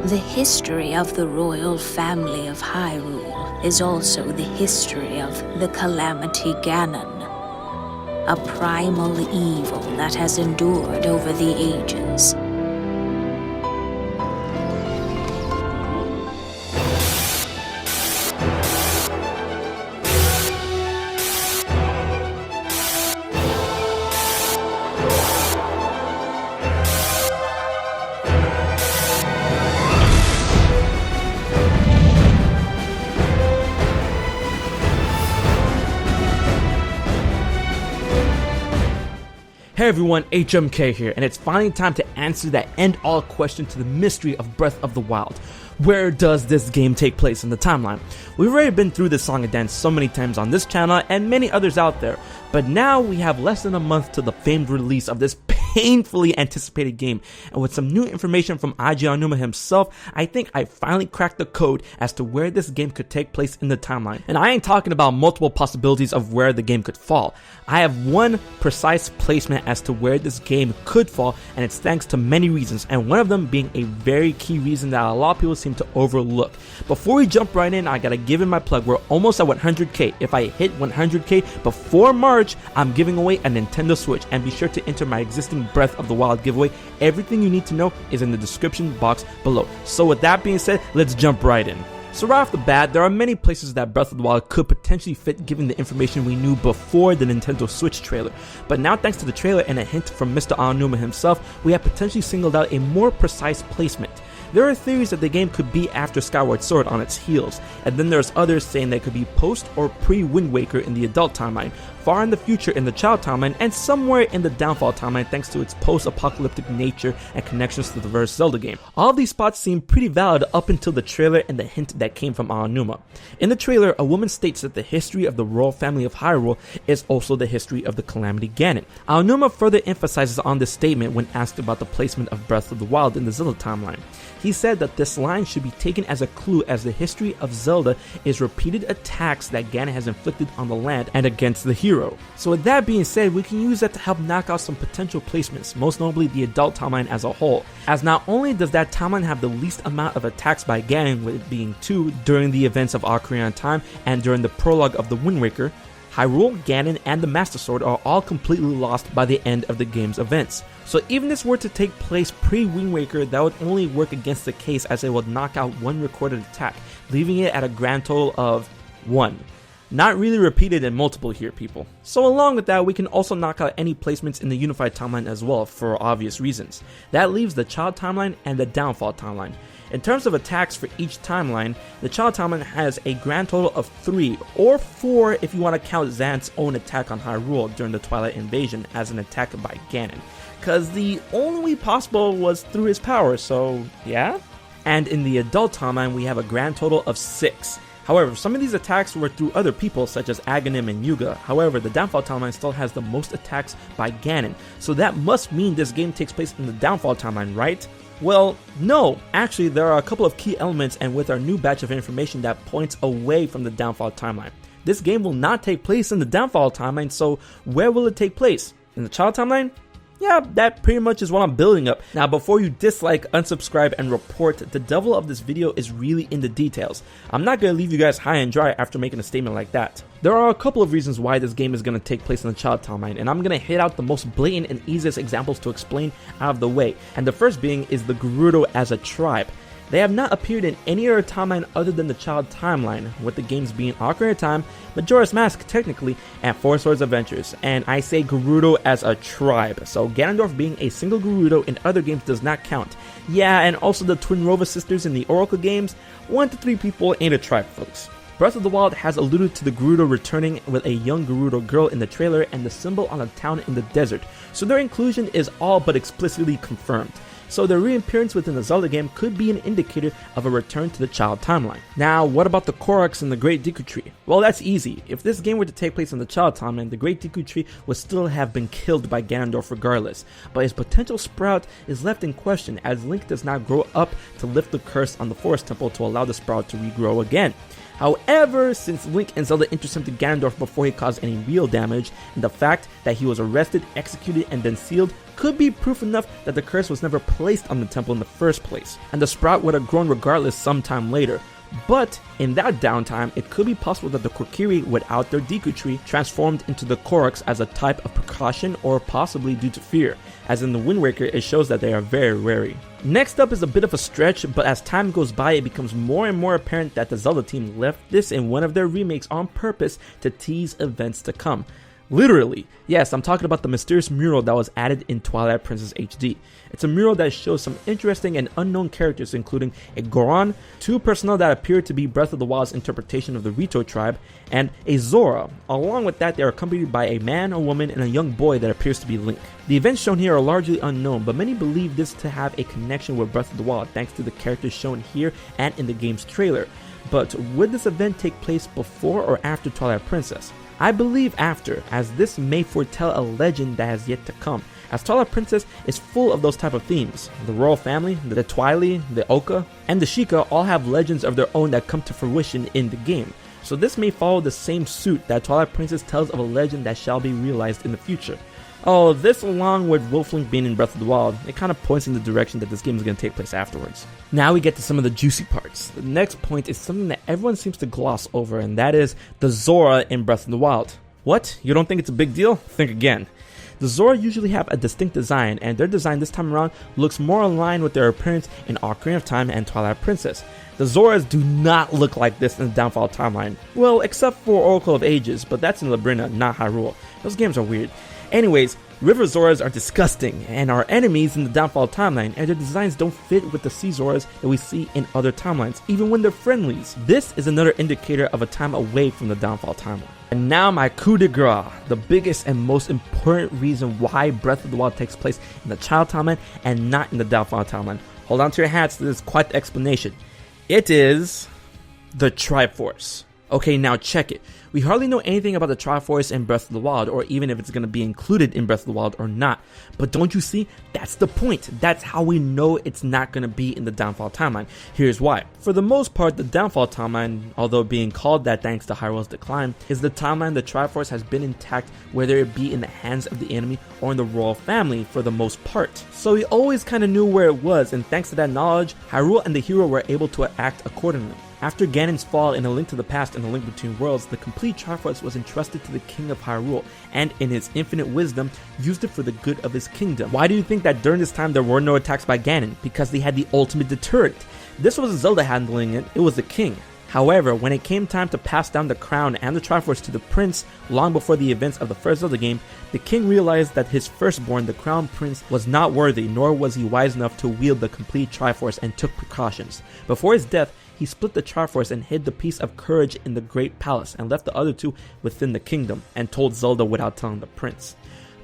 The history of the royal family of Hyrule is also the history of the Calamity Ganon, a primal evil that has endured over the ages. Hey everyone, HMK here, and it's finally time to answer that end-all question to the mystery of Breath of the Wild. Where does this game take place in the timeline? We've already been through this song and dance so many times on this channel and many others out there, but now we have less than a month to the famed release of this painfully anticipated game, and with some new information from Eiji Aonuma himself, I think I finally cracked the code as to where this game could take place in the timeline. And I ain't talking about multiple possibilities of where the game could fall. I have one precise placement as to where this game could fall, and it's thanks to many reasons, and one of them being a very key reason that a lot of people seem to overlook. Before we jump right in, I gotta give in my plug. We're almost at 100k. If I hit 100k before March, I'm giving away a Nintendo Switch, and be sure to enter my existing Breath of the Wild giveaway. Everything you need to know is in the description box below. So with that being said, let's jump right in. So right off the bat, there are many places that Breath of the Wild could potentially fit given the information we knew before the Nintendo Switch trailer. But now thanks to the trailer and a hint from Mr. Aonuma himself, we have potentially singled out a more precise placement. There are theories that the game could be after Skyward Sword on its heels, and then there's others saying that it could be post or pre-Wind Waker in the adult timeline, far in the future in the child timeline, and somewhere in the downfall timeline thanks to its post-apocalyptic nature and connections to the first Zelda game. All of these spots seem pretty valid up until the trailer and the hint that came from Aonuma. In the trailer, a woman states that the history of the royal family of Hyrule is also the history of the Calamity Ganon. Aonuma further emphasizes on this statement when asked about the placement of Breath of the Wild in the Zelda timeline. He said that this line should be taken as a clue as the history of Zelda is repeated attacks that Ganon has inflicted on the land and against the hero. So with that being said, we can use that to help knock out some potential placements, most notably the adult timeline as a whole, as not only does that timeline have the least amount of attacks by Ganon, with it being 2 during the events of Ocarina of Time and during the prologue of the Wind Waker, Hyrule, Ganon, and the Master Sword are all completely lost by the end of the game's events. So even if this were to take place pre-Wind Waker, that would only work against the case as it would knock out one recorded attack, leaving it at a grand total of 1. Not really repeated in multiple here, people. So along with that, we can also knock out any placements in the Unified Timeline as well, for obvious reasons. That leaves the Child Timeline and the Downfall Timeline. In terms of attacks for each timeline, the Child Timeline has a grand total of 3, or 4 if you want to count Xanth's own attack on Hyrule during the Twilight Invasion as an attack by Ganon, cause the only way possible was through his power, so yeah? And in the Adult Timeline, we have a grand total of 6. However, some of these attacks were through other people such as Aghanim and Yuga. However, the Downfall Timeline still has the most attacks by Ganon, so that must mean this game takes place in the Downfall Timeline, right? Well, no, actually there are a couple of key elements, and with our new batch of information that points away from the Downfall Timeline. This game will not take place in the Downfall Timeline, so where will it take place? In the Child Timeline? Yeah, that pretty much is what I'm building up. Now before you dislike, unsubscribe, and report, the devil of this video is really in the details. I'm not going to leave you guys high and dry after making a statement like that. There are a couple of reasons why this game is going to take place in the Child Timeline, and I'm going to hit out the most blatant and easiest examples to explain out of the way. And the first being is the Gerudo as a tribe. They have not appeared in any other timeline other than the Child Timeline, with the games being Ocarina of Time, Majora's Mask technically, and Four Swords Adventures. And I say Gerudo as a tribe, so Ganondorf being a single Gerudo in other games does not count. Yeah, and also the Twin Rova sisters in the Oracle games, 1 to 3 people ain't a tribe, folks. Breath of the Wild has alluded to the Gerudo returning with a young Gerudo girl in the trailer and the symbol on a town in the desert, so their inclusion is all but explicitly confirmed. So their reappearance within the Zelda game could be an indicator of a return to the Child Timeline. Now, what about the Koroks and the Great Deku Tree? Well, that's easy. If this game were to take place in the Child Timeline, the Great Deku Tree would still have been killed by Ganondorf regardless, but his potential sprout is left in question as Link does not grow up to lift the curse on the Forest Temple to allow the sprout to regrow again. However, since Link and Zelda intercepted Ganondorf before he caused any real damage, and the fact that he was arrested, executed, and then sealed could be proof enough that the curse was never placed on the temple in the first place, and the sprout would have grown regardless sometime later. But in that downtime, it could be possible that the Kokiri without their Deku Tree transformed into the Koroks as a type of precaution, or possibly due to fear, as in the Wind Waker it shows that they are very wary. Next up is a bit of a stretch, but as time goes by it becomes more and more apparent that the Zelda team left this in one of their remakes on purpose to tease events to come. Literally, yes, I'm talking about the mysterious mural that was added in Twilight Princess HD. It's a mural that shows some interesting and unknown characters, including a Goron, two personnel that appear to be Breath of the Wild's interpretation of the Rito tribe, and a Zora. Along with that, they are accompanied by a man, a woman, and a young boy that appears to be Link. The events shown here are largely unknown, but many believe this to have a connection with Breath of the Wild thanks to the characters shown here and in the game's trailer. But would this event take place before or after Twilight Princess? I believe after, as this may foretell a legend that has yet to come, as Twilight Princess is full of those type of themes. The royal family, the Twili, the Oka, and the Sheikah all have legends of their own that come to fruition in the game. So this may follow the same suit that Twilight Princess tells of a legend that shall be realized in the future. Oh, this along with Wolf-Link being in Breath of the Wild, it kind of points in the direction that this game is going to take place afterwards. Now we get to some of the juicy parts. The next point is something that everyone seems to gloss over, and that is the Zora in Breath of the Wild. What? You don't think it's a big deal? Think again. The Zora usually have a distinct design, and their design this time around looks more aligned with their appearance in Ocarina of Time and Twilight Princess. The Zoras do not look like this in the Downfall Timeline. Well, except for Oracle of Ages, but that's in Labrina, not Hyrule. Those games are weird. Anyways, River Zoras are disgusting and are enemies in the Downfall Timeline, and their designs don't fit with the Sea Zoras that we see in other timelines, even when they're friendlies. This is another indicator of a time away from the Downfall Timeline. And now my coup de grace, the biggest and most important reason why Breath of the Wild takes place in the Child Timeline and not in the Downfall Timeline. Hold on to your hats, this is quite the explanation. It is the Triforce. Okay, now check it. We hardly know anything about the Triforce in Breath of the Wild, or even if it's going to be included in Breath of the Wild or not. But don't you see? That's the point. That's how we know it's not going to be in the Downfall Timeline. Here's why. For the most part, the Downfall Timeline, although being called that thanks to Hyrule's decline, is the timeline the Triforce has been intact, whether it be in the hands of the enemy or in the royal family for the most part. So we always kind of knew where it was, and thanks to that knowledge, Hyrule and the hero were able to act accordingly. After Ganon's fall in A Link to the Past and A Link Between Worlds, the complete Triforce was entrusted to the King of Hyrule, and in his infinite wisdom, used it for the good of his kingdom. Why do you think that during this time there were no attacks by Ganon? Because they had the ultimate deterrent. This wasn't Zelda handling it, it was the king. However, when it came time to pass down the crown and the Triforce to the prince, long before the events of the first Zelda game, the king realized that his firstborn, the crown prince, was not worthy, nor was he wise enough to wield the complete Triforce, and took precautions. Before his death, he split the Triforce and hid the piece of courage in the Great Palace, and left the other two within the kingdom, and told Zelda without telling the prince.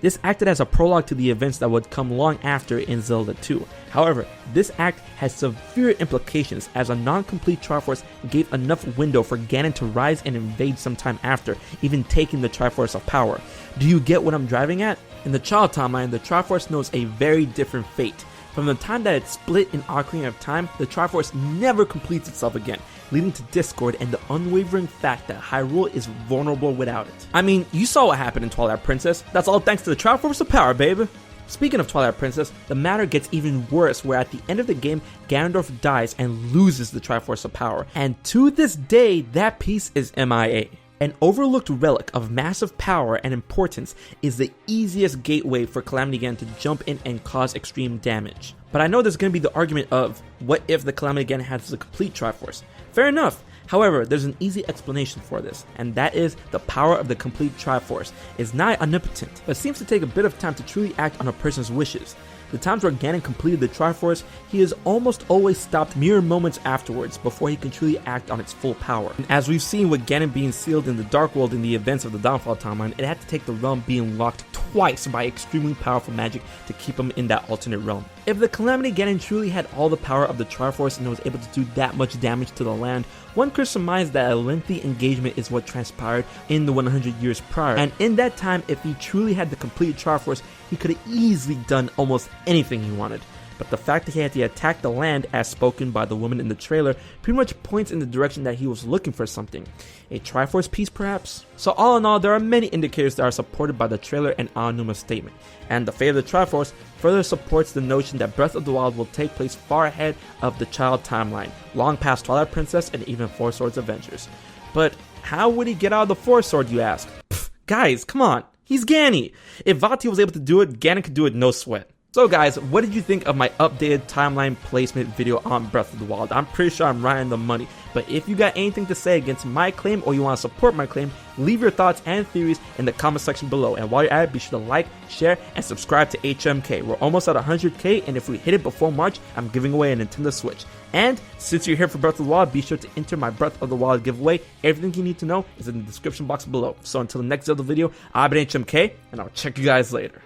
This acted as a prologue to the events that would come long after in Zelda 2. However, this act has severe implications, as a non-complete Triforce gave enough window for Ganon to rise and invade sometime after, even taking the Triforce of power. Do you get what I'm driving at? In the Child Timeline, the Triforce knows a very different fate. From the time that it split in Ocarina of Time, the Triforce never completes itself again, leading to discord and the unwavering fact that Hyrule is vulnerable without it. I mean, you saw what happened in Twilight Princess. That's all thanks to the Triforce of power, baby. Speaking of Twilight Princess, the matter gets even worse, where at the end of the game, Ganondorf dies and loses the Triforce of power. And to this day, that piece is MIA. An overlooked relic of massive power and importance is the easiest gateway for Calamity Ganon to jump in and cause extreme damage. But I know there's going to be the argument of, what if the Calamity Ganon has the complete Triforce? Fair enough. However, there's an easy explanation for this, and that is the power of the complete Triforce is not omnipotent, but seems to take a bit of time to truly act on a person's wishes. The times where Ganon completed the Triforce, he is almost always stopped mere moments afterwards before he can truly act on its full power. And as we've seen with Ganon being sealed in the Dark World in the events of the Downfall Timeline, it had to take the realm being locked twice by extremely powerful magic to keep him in that alternate realm. If the Calamity Ganon truly had all the power of the Triforce and was able to do that much damage to the land, one could surmise that a lengthy engagement is what transpired in the 100 years prior. And in that time, if he truly had the complete Triforce, he could have easily done almost anything he wanted. but the fact that he had to attack the land as spoken by the woman in the trailer pretty much points in the direction that he was looking for something. A Triforce piece perhaps? So all in all, there are many indicators that are supported by the trailer and Aonuma's statement, and the fate of the Triforce further supports the notion that Breath of the Wild will take place far ahead of the child timeline, long past Twilight Princess and even Four Swords Adventures. But how would he get out of the Four Sword, you ask? Pfft, guys, come on, he's Ganon! If Vati was able to do it, Ganon could do it no sweat. So guys, what did you think of my updated timeline placement video on Breath of the Wild? I'm pretty sure I'm right on the money, but if you got anything to say against my claim or you want to support my claim, leave your thoughts and theories in the comment section below. And while you're at it, be sure to like, share, and subscribe to HMK. We're almost at 100k, and if we hit it before March, I'm giving away a Nintendo Switch. And since you're here for Breath of the Wild, be sure to enter my Breath of the Wild giveaway. Everything you need to know is in the description box below. So until the next Zelda video, I've been HMK, and I'll check you guys later.